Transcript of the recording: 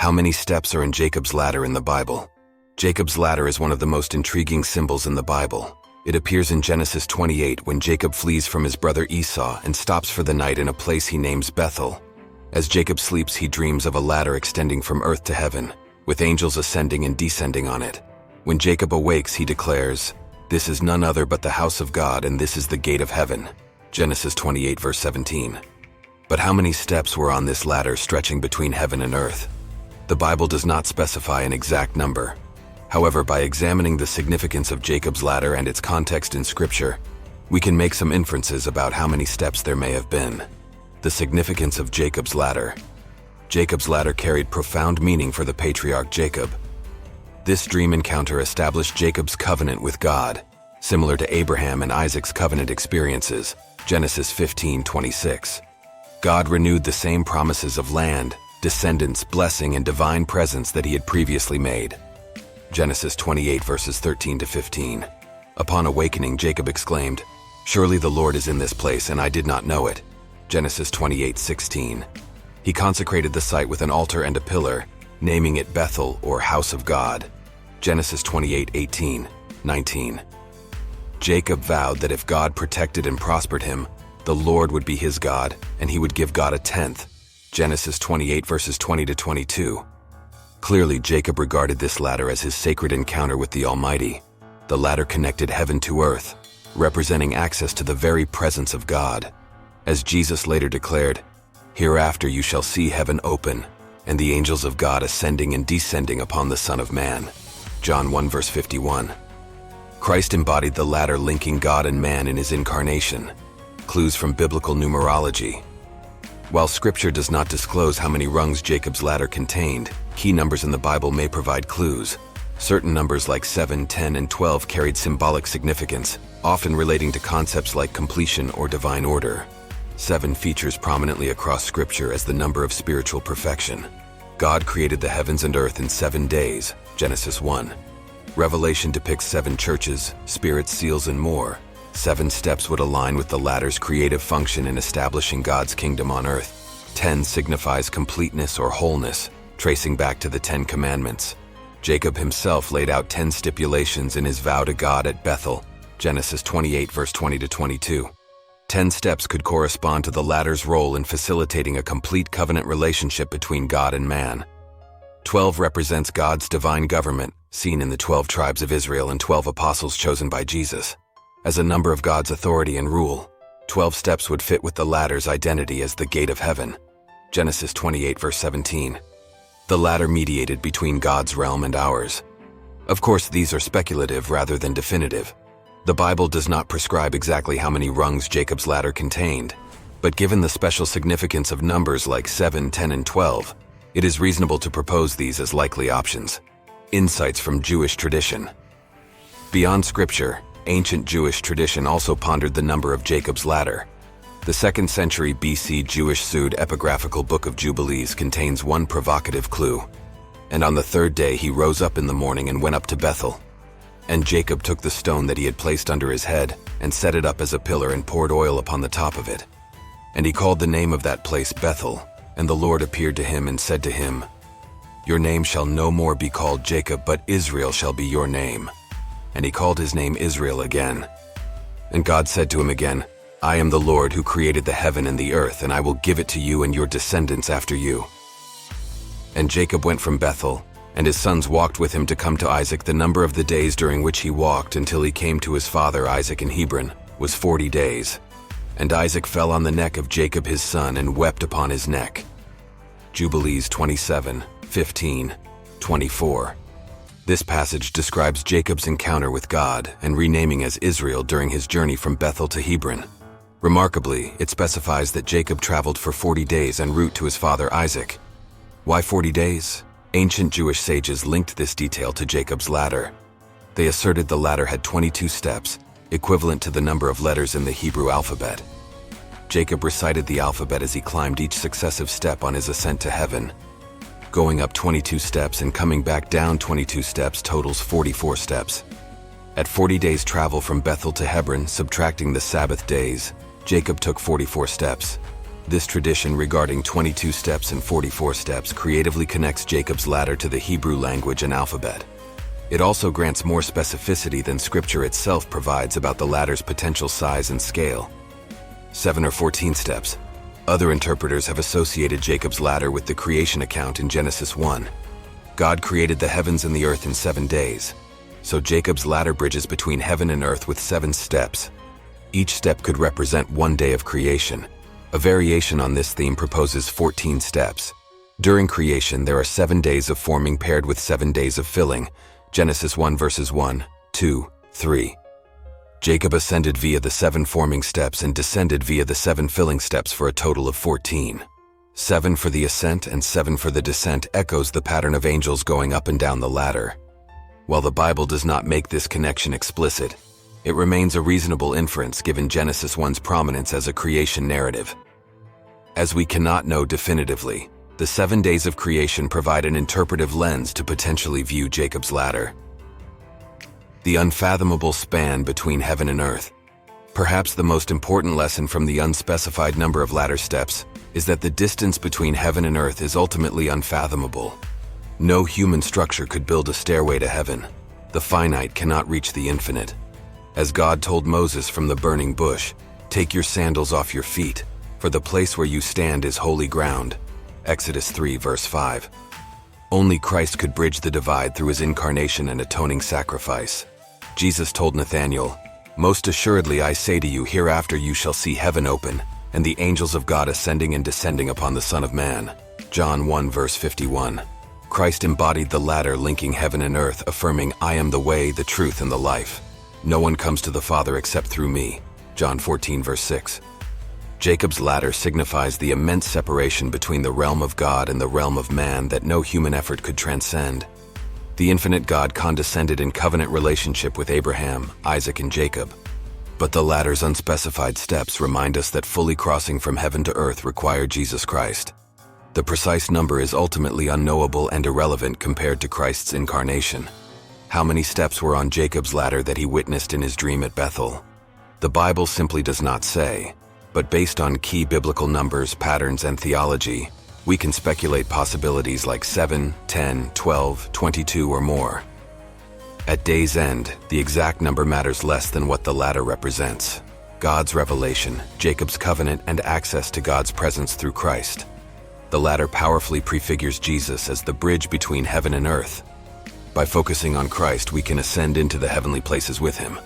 How many steps are in Jacob's ladder in the Bible? Jacob's ladder is one of the most intriguing symbols in the Bible. It appears in Genesis 28 when Jacob flees from his brother Esau and stops for the night in a place he names Bethel. As Jacob sleeps, he dreams of a ladder extending from earth to heaven, with angels ascending and descending on it. When Jacob awakes, he declares, "This is none other but the house of God, and this is the gate of heaven." Genesis 28 verse 17. But how many steps were on this ladder stretching between heaven and earth? The Bible does not specify an exact number. However, by examining the significance of Jacob's ladder and its context in Scripture, we can make some inferences about how many steps there may have been. The significance of Jacob's ladder. Jacob's ladder carried profound meaning for the patriarch Jacob. This dream encounter established Jacob's covenant with God, similar to Abraham and Isaac's covenant experiences, Genesis 15:26. God renewed the same promises of land, descendants, blessing, and divine presence that he had previously made. Genesis 28 verses 13 to 15. Upon awakening, Jacob exclaimed, "Surely the Lord is in this place, and I did not know it." Genesis 28:16. He consecrated the site with an altar and a pillar, naming it Bethel, or House of God. Genesis 28:18, 19. Jacob vowed that if God protected and prospered him, the Lord would be his God, and he would give God a tenth. Genesis 28 verses 20 to 22. Clearly, Jacob regarded this ladder as his sacred encounter with the Almighty. The ladder connected heaven to earth, representing access to the very presence of God. As Jesus later declared, "Hereafter you shall see heaven open, and the angels of God ascending and descending upon the Son of Man." John 1 verse 51. Christ embodied the ladder linking God and man in his incarnation. Clues from biblical numerology. While Scripture does not disclose how many rungs Jacob's ladder contained, key numbers in the Bible may provide clues. Certain numbers like 7, 10, and 12 carried symbolic significance, often relating to concepts like completion or divine order. 7 features prominently across Scripture as the number of spiritual perfection. God created the heavens and earth in 7 days, Genesis 1. Revelation depicts 7 churches, spirits, seals, and more. 7 steps would align with the ladder's creative function in establishing God's kingdom on earth. 10 signifies completeness or wholeness, tracing back to the 10 Commandments. Jacob himself laid out 10 stipulations in his vow to God at Bethel, Genesis 28 verse 20 to 22. 10 steps could correspond to the ladder's role in facilitating a complete covenant relationship between God and man. 12 represents God's divine government, seen in the 12 tribes of Israel and 12 apostles chosen by Jesus. As a number of God's authority and rule, 12 steps would fit with the ladder's identity as the gate of heaven. Genesis 28 verse 17. The ladder mediated between God's realm and ours. Of course, these are speculative rather than definitive. The Bible does not prescribe exactly how many rungs Jacob's ladder contained, but given the special significance of numbers like 7, 10, and 12, it is reasonable to propose these as likely options. Insights from Jewish tradition. Beyond Scripture, ancient Jewish tradition also pondered the number of Jacob's ladder. The 2nd century BC Jewish Sud epigraphical Book of Jubilees contains one provocative clue. "And on the 3rd day he rose up in the morning and went up to Bethel. And Jacob took the stone that he had placed under his head and set it up as a pillar and poured oil upon the top of it. And he called the name of that place Bethel, and the Lord appeared to him and said to him, 'Your name shall no more be called Jacob, but Israel shall be your name.' And he called his name Israel again. And God said to him again, 'I am the Lord who created the heaven and the earth, and I will give it to you and your descendants after you.' And Jacob went from Bethel, and his sons walked with him to come to Isaac. The number of the days during which he walked until he came to his father Isaac in Hebron was 40 days. And Isaac fell on the neck of Jacob his son and wept upon his neck." Jubilees 27, 15, 24. This passage describes Jacob's encounter with God and renaming as Israel during his journey from Bethel to Hebron. Remarkably, it specifies that Jacob traveled for 40 days en route to his father Isaac. Why 40 days? Ancient Jewish sages linked this detail to Jacob's ladder. They asserted the ladder had 22 steps, equivalent to the number of letters in the Hebrew alphabet. Jacob recited the alphabet as he climbed each successive step on his ascent to heaven. Going up 22 steps and coming back down 22 steps totals 44 steps. At 40 days travel from Bethel to Hebron, subtracting the Sabbath days, Jacob took 44 steps. This tradition regarding 22 steps and 44 steps creatively connects Jacob's ladder to the Hebrew language and alphabet. It also grants more specificity than Scripture itself provides about the ladder's potential size and scale. 7 or 14 steps. Other interpreters have associated Jacob's ladder with the creation account in Genesis 1. God created the heavens and the earth in 7 days, so Jacob's ladder bridges between heaven and earth with 7 steps. Each step could represent 1 day of creation. A variation on this theme proposes 14 steps. During creation, there are 7 days of forming paired with 7 days of filling. Genesis 1 verses 1, 2, 3. Jacob ascended via the 7 forming steps and descended via the 7 filling steps for a total of 14. 7 for the ascent and 7 for the descent echoes the pattern of angels going up and down the ladder. While the Bible does not make this connection explicit, it remains a reasonable inference given Genesis 1's prominence as a creation narrative. As we cannot know definitively, the 7 days of creation provide an interpretive lens to potentially view Jacob's ladder. The unfathomable span between heaven and earth. Perhaps the most important lesson from the unspecified number of ladder steps is that the distance between heaven and earth is ultimately unfathomable. No human structure could build a stairway to heaven. The finite cannot reach the infinite. As God told Moses from the burning bush, "Take your sandals off your feet, for the place where you stand is holy ground." Exodus 3 verse 5. Only Christ could bridge the divide through his incarnation and atoning sacrifice. Jesus told Nathanael, "Most assuredly I say to you, hereafter you shall see heaven open, and the angels of God ascending and descending upon the Son of Man." John 1 verse 51. Christ embodied the ladder linking heaven and earth, affirming, "I am the way, the truth, and the life. No one comes to the Father except through me." John 14 verse 6. Jacob's ladder signifies the immense separation between the realm of God and the realm of man that no human effort could transcend. The infinite God condescended in covenant relationship with Abraham, Isaac, and Jacob. But the ladder's unspecified steps remind us that fully crossing from heaven to earth required Jesus Christ. The precise number is ultimately unknowable and irrelevant compared to Christ's incarnation. How many steps were on Jacob's ladder that he witnessed in his dream at Bethel? The Bible simply does not say, but based on key biblical numbers, patterns, and theology, we can speculate possibilities like 7, 10, 12, 22, or more. At day's end, the exact number matters less than what the ladder represents. God's revelation, Jacob's covenant, and access to God's presence through Christ. The ladder powerfully prefigures Jesus as the bridge between heaven and earth. By focusing on Christ, we can ascend into the heavenly places with him.